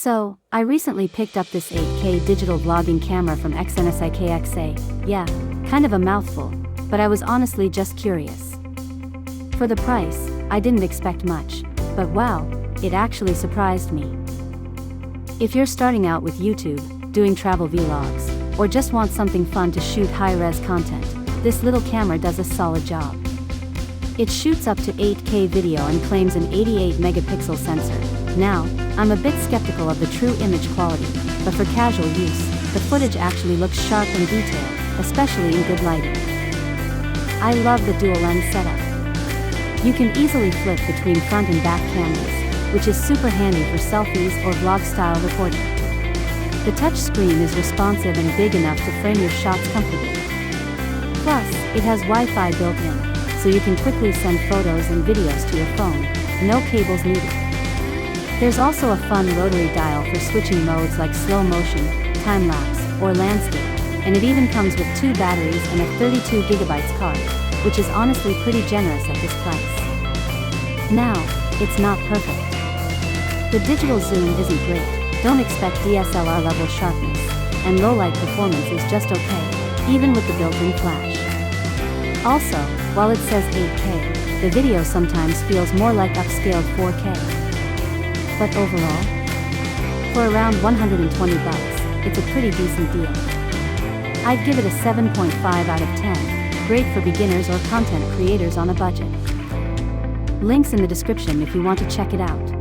So, I recently picked up this 8K digital vlogging camera from XNSIAKXA. Yeah, kind of a mouthful, but I was honestly just curious. For the price, I didn't expect much, but wow, it actually surprised me. If you're starting out with YouTube, doing travel vlogs, or just want something fun to shoot high-res content, this little camera does a solid job. It shoots up to 8K video and claims an 88 megapixel sensor. Now, I'm a bit skeptical of the true image quality, but for casual use, the footage actually looks sharp and detailed, especially in good lighting. I love the dual lens setup. You can easily flip between front and back cameras, which is super handy for selfies or vlog-style recording. The touch screen is responsive and big enough to frame your shots comfortably. Plus, it has Wi-Fi built in, so you can quickly send photos and videos to your phone, no cables needed. There's also a fun rotary dial for switching modes like slow motion, time-lapse, or landscape, and it even comes with 2 batteries and a 32GB card, which is honestly pretty generous at this price. Now, it's not perfect. The digital zoom isn't great, don't expect DSLR level sharpness, and low light performance is just okay, even with the built-in flash. Also, while it says 8K, the video sometimes feels more like upscaled 4K. But overall, for around $120, it's a pretty decent deal. I'd give it a 7.5 out of 10, great for beginners or content creators on a budget. Links in the description if you want to check it out.